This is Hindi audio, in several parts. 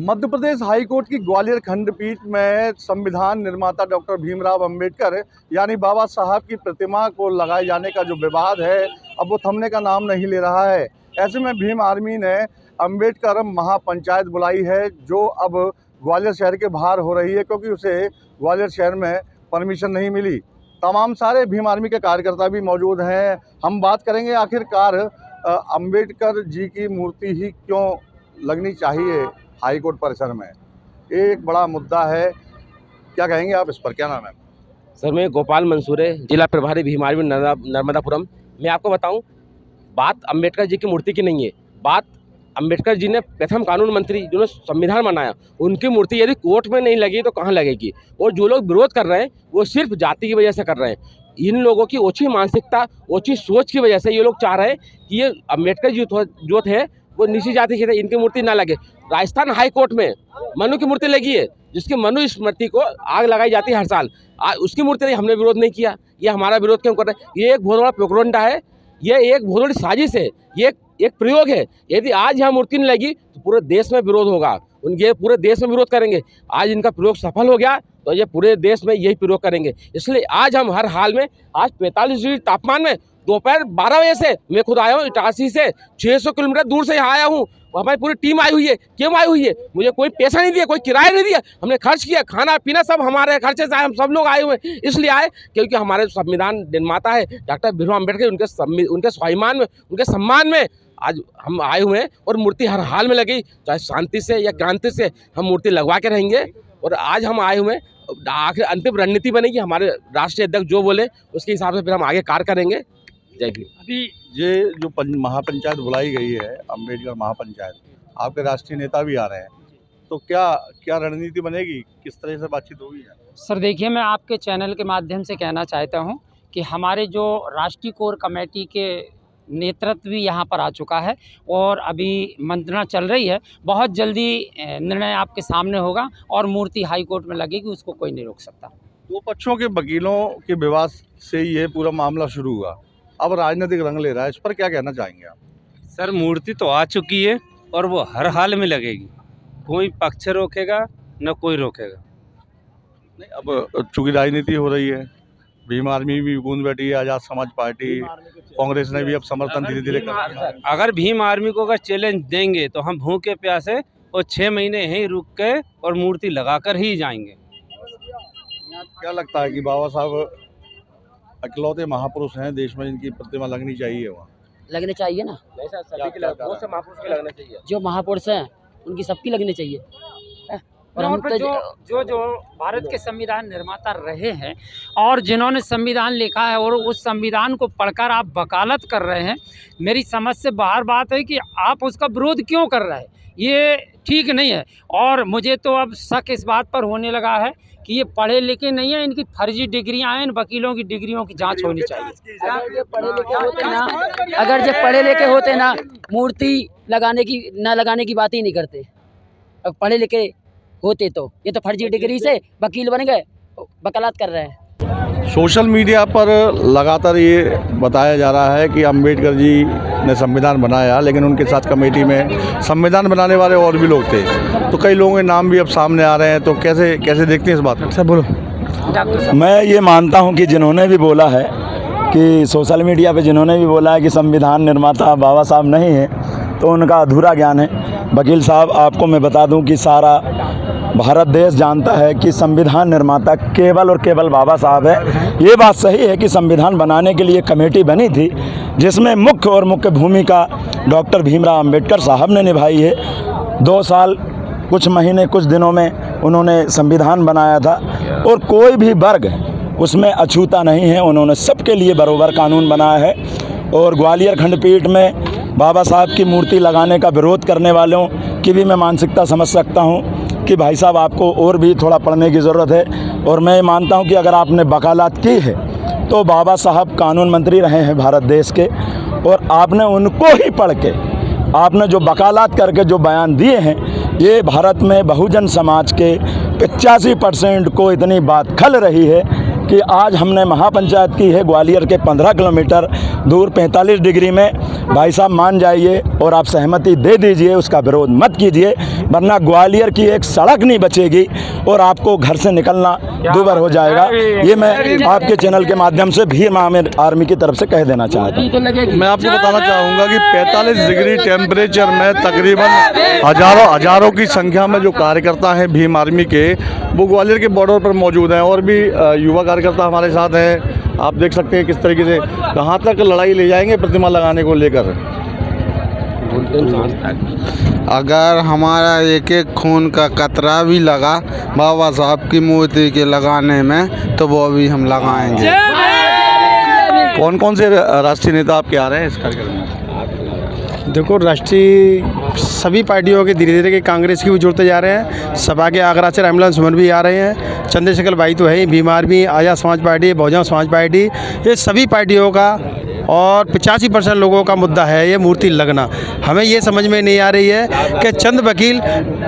मध्य प्रदेश हाई कोर्ट की ग्वालियर खंडपीठ में संविधान निर्माता डॉक्टर भीमराव अंबेडकर यानी बाबा साहब की प्रतिमा को लगाए जाने का जो विवाद है अब वो थमने का नाम नहीं ले रहा है। ऐसे में भीम आर्मी ने अंबेडकर महापंचायत बुलाई है जो अब ग्वालियर शहर के बाहर हो रही है क्योंकि उसे ग्वालियर शहर में परमिशन नहीं मिली। तमाम सारे भीम आर्मी के कार्यकर्ता भी मौजूद हैं। हम बात करेंगे आखिरकार अंबेडकर जी की मूर्ति ही क्यों लगनी चाहिए हाई कोर्ट परिसर में, एक बड़ा मुद्दा है। क्या कहेंगे आप इस पर, क्या नाम है? सर मैं गोपाल मंसूरे, जिला प्रभारी भीम आर्मी नर्मदापुरम। मैं आपको बताऊं, बात अंबेडकर जी की मूर्ति की नहीं है। बात अंबेडकर जी ने प्रथम कानून मंत्री जिन्होंने संविधान बनाया, उनकी मूर्ति यदि कोर्ट में नहीं लगी तो कहाँ लगेगी। और जो लोग विरोध कर रहे हैं वो सिर्फ जाति की वजह से कर रहे हैं। इन लोगों की ओछी मानसिकता, ओछी सोच की वजह से ये लोग चाह रहे हैं कि ये अंबेडकर जी जो थे वो निची जाति के थे, इनकी मूर्ति ना लगे। राजस्थान हाई कोर्ट में मनु की मूर्ति लगी है, जिसकी मनु स्मृति को आग लगाई जाती है हर साल। उसकी मूर्ति नहीं, हमने विरोध नहीं किया। ये हमारा विरोध क्यों कर रहे हैं? ये एक बहुत बड़ा प्रोपेगेंडा है, ये एक बहुत बड़ी साजिश है, ये एक प्रयोग है। यदि आज यहाँ मूर्ति नहीं लगी तो पूरे देश में विरोध होगा, उनके पूरे देश में विरोध करेंगे। आज इनका प्रयोग सफल हो गया तो ये पूरे देश में यही प्रयोग करेंगे। इसलिए आज हम हर हाल में, आज 45 डिग्री तापमान में दोपहर 12 बजे से मैं खुद आया हूँ इटारसी से, 600 किलोमीटर दूर से यहाँ आया हूँ। हमारी पूरी टीम आई हुई है। क्यों आई हुई है? मुझे कोई पैसा नहीं दिया, कोई किराया नहीं दिया, हमने खर्च किया, खाना पीना सब हमारे खर्चे से आए। हम सब लोग आए हुए हैं, इसलिए आए क्योंकि हमारे संविधान निर्माता है डॉक्टर भीमराव अम्बेडकर, उनके स्वाभिमान में, उनके सम्मान में आज हम आए हुए हैं। और मूर्ति हर हाल में लगी, चाहे शांति से या क्रांति से, हम मूर्ति लगवा के रहेंगे। और आज हम आए हुए हैं, आखिर अंतिम रणनीति बनेगी, हमारे राष्ट्रीय अध्यक्ष जो बोले उसके हिसाब से फिर हम आगे कार्य करेंगे। जय भीम। अभी ये जो महापंचायत बुलाई गई है, अंबेडकर महापंचायत, आपके राष्ट्रीय नेता भी आ रहे हैं, तो क्या रणनीति बनेगी, किस तरह से बातचीत होगी? सर देखिए, मैं आपके चैनल के माध्यम से कहना चाहता हूं कि हमारे जो राष्ट्रीय कोर कमेटी के नेतृत्व भी यहां पर आ चुका है और अभी मंत्रणा चल रही है। बहुत जल्दी निर्णय आपके सामने होगा और मूर्ति हाई कोर्ट में लगेगी, उसको कोई नहीं रोक सकता। दो पक्षों के वकीलों के विवाद से ये पूरा मामला शुरू हुआ, अब राजनीतिक रंग ले रहा है, इस पर क्या कहना चाहेंगे आप? सर मूर्ति तो आ चुकी है और वो हर हाल में लगेगी, कोई पक्ष रोकेगा न कोई रोकेगा नहीं। अब चूंकि राजनीति हो रही है, भीम आर्मी भी गूंज बैठी है, आज़ाद समाज पार्टी, कांग्रेस ने भी अब समर्थन धीरे धीरे कर। अगर भीम आर्मी को अगर चैलेंज देंगे तो हम भूखे प्यासे और 6 महीने यहीं रुक के और मूर्ति लगाकर ही जाएंगे। क्या लगता है कि बाबा साहब इकलौते महापुरुष हैं देश में, इनकी प्रतिमा लगनी चाहिए? वहाँ लगने चाहिए ना, लगना चाहिए। जो महापुरुष हैं उनकी सबकी लगनी चाहिए। और हम तो जो भारत के संविधान निर्माता रहे हैं और जिन्होंने संविधान लिखा है और उस संविधान को पढ़कर आप वकालत कर रहे हैं, मेरी समझ से बाहर बात है कि आप उसका विरोध क्यों कर रहे हैं, ये ठीक नहीं है। और मुझे तो अब शक इस बात पर होने लगा है कि ये पढ़े लिखे नहीं है, इनकी फर्जी डिग्रियां हैं। इन वकीलों की डिग्रियों की जांच होनी चाहिए। अगर ये पढ़े लिखे होते ना, मूर्ति लगाने की बात ही नहीं करते। अब पढ़े लिखे होते तो ये तो फर्जी डिग्री से वकील बन गए, वकालत कर रहे हैं। सोशल मीडिया पर लगातार ये बताया जा रहा है कि अंबेडकर जी ने संविधान बनाया, लेकिन उनके साथ कमेटी में संविधान बनाने वाले और भी लोग थे, तो कई लोगों के नाम भी अब सामने आ रहे हैं। तो कैसे देखते हैं इस बात को? अच्छा बोलो। मैं ये मानता हूँ कि जिन्होंने भी बोला है कि सोशल मीडिया पे जिन्होंने भी बोला है कि संविधान निर्माता बाबा साहब नहीं है, तो उनका अधूरा ज्ञान है। वकील साहब, आपको मैं बता दूं कि सारा भारत देश जानता है कि संविधान निर्माता केवल और केवल बाबा साहब है। ये बात सही है कि संविधान बनाने के लिए कमेटी बनी थी, जिसमें मुख्य भूमिका डॉक्टर भीमराव अंबेडकर साहब ने निभाई है। 2 साल कुछ महीने कुछ दिनों में उन्होंने संविधान बनाया था और कोई भी वर्ग उसमें अछूता नहीं है। उन्होंने सबके लिए बराबर कानून बनाया है। और ग्वालियर खंडपीठ में बाबा साहब की मूर्ति लगाने का विरोध करने वालों की भी मैं मानसिकता समझ सकता हूँ कि भाई साहब आपको और भी थोड़ा पढ़ने की ज़रूरत है। और मैं मानता हूँ कि अगर आपने वकालत की है तो बाबा साहब कानून मंत्री रहे हैं भारत देश के, और आपने उनको ही पढ़ के आपने जो वकालत करके जो बयान दिए हैं, ये भारत में बहुजन समाज के 85% को इतनी बात खल रही है कि आज हमने महापंचायत की है ग्वालियर के 15 किलोमीटर दूर 45 डिग्री में। भाई साहब मान जाइए और आप सहमति दे दीजिए, उसका विरोध मत कीजिए, वरना ग्वालियर की एक सड़क नहीं बचेगी और आपको घर से निकलना दूभर हो जाएगा। ये मैं आपके चैनल के माध्यम से भीम आर्मी की तरफ से कह देना चाहता हूँ। मैं आपको बताना चाहूँगा कि 45 डिग्री टेम्परेचर में तकरीबन हजारों की संख्या में जो कार्यकर्ता हैं भीम आर्मी के, वो ग्वालियर के बॉर्डर पर मौजूद हैं और भी युवा कार्यकर्ता हमारे साथ हैं। आप देख सकते हैं किस तरीके से कहाँ तक लड़ाई ले जाएंगे प्रतिमा लगाने को लेकर। अगर हमारा एक एक खून का कतरा भी लगा बाबा साहब की मूर्ति के लगाने में, तो वो भी हम लगाएंगे। कौन कौन से राष्ट्रीय नेता आपके आ रहे हैं इस कार्यक्रम में? देखो, राष्ट्रीय सभी पार्टियों के धीरे धीरे के कांग्रेस की भी जुड़ते जा रहे हैं। सपा के आगरा से रामलाल सुमन भी आ रहे हैं, चंद्रशेखर भाई तो है ही, भीम आर्मी, आज़ाद समाज पार्टी, बहुजन समाज पार्टी, ये सभी पार्टियों का और 85% लोगों का मुद्दा है ये मूर्ति लगना। हमें ये समझ में नहीं आ रही है कि चंद वकील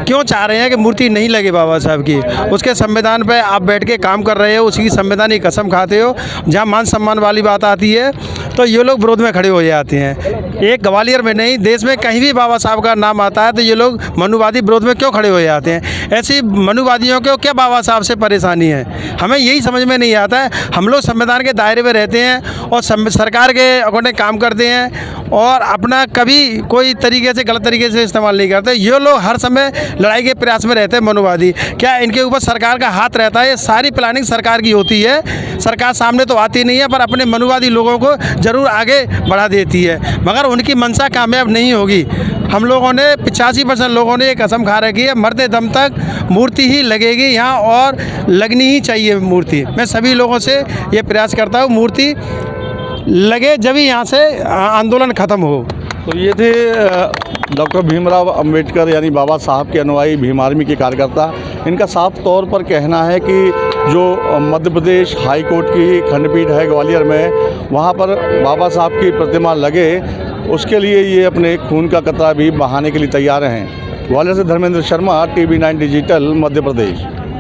क्यों चाह रहे हैं कि मूर्ति नहीं लगे बाबा साहब की। उसके संविधान पे आप बैठ के काम कर रहे हो, उसकी संवैधानिक कसम खाते हो। जहाँ मान सम्मान वाली बात आती है तो ये लोग विरोध में खड़े हो जाते हैं। एक ग्वालियर में नहीं, देश में कहीं भी बाबा साहब का नाम आता है तो ये लोग मनुवादी विरोध में क्यों खड़े हो जाते हैं। ऐसी मनुवादियों को क्या बाबा साहब से परेशानी है, हमें यही समझ में नहीं आता है। हम लोग संविधान के दायरे में रहते हैं और सरकार के अकॉर्डिंग काम करते हैं और अपना कभी कोई तरीके से गलत तरीके से इस्तेमाल नहीं करते। ये लोग हर समय लड़ाई के प्रयास में रहते हैं मनुवादी। क्या इनके ऊपर सरकार का हाथ रहता है? ये सारी प्लानिंग सरकार की होती है, सरकार सामने तो आती नहीं है पर अपने मनुवादी लोगों को ज़रूर आगे बढ़ा देती है, मगर उनकी मंशा कामयाब नहीं होगी। हम लोगों ने 85% लोगों ने एक कसम खा रखी है, मरते दम तक मूर्ति ही लगेगी यहाँ और लगनी ही चाहिए मूर्ति। मैं सभी लोगों से ये प्रयास करता हूँ मूर्ति लगे, जब ही यहाँ से आंदोलन ख़त्म हो। तो ये थे डॉक्टर भीमराव अंबेडकर यानी बाबा साहब के अनुयायी भीम आर्मी के कार्यकर्ता। इनका साफ तौर पर कहना है कि जो मध्य प्रदेश हाई कोर्ट की खंडपीठ है ग्वालियर में, वहाँ पर बाबा साहब की प्रतिमा लगे, उसके लिए ये अपने खून का कतरा भी बहाने के लिए तैयार हैं। ग्वालियर से धर्मेंद्र शर्मा, TV9 डिजिटल, मध्य प्रदेश।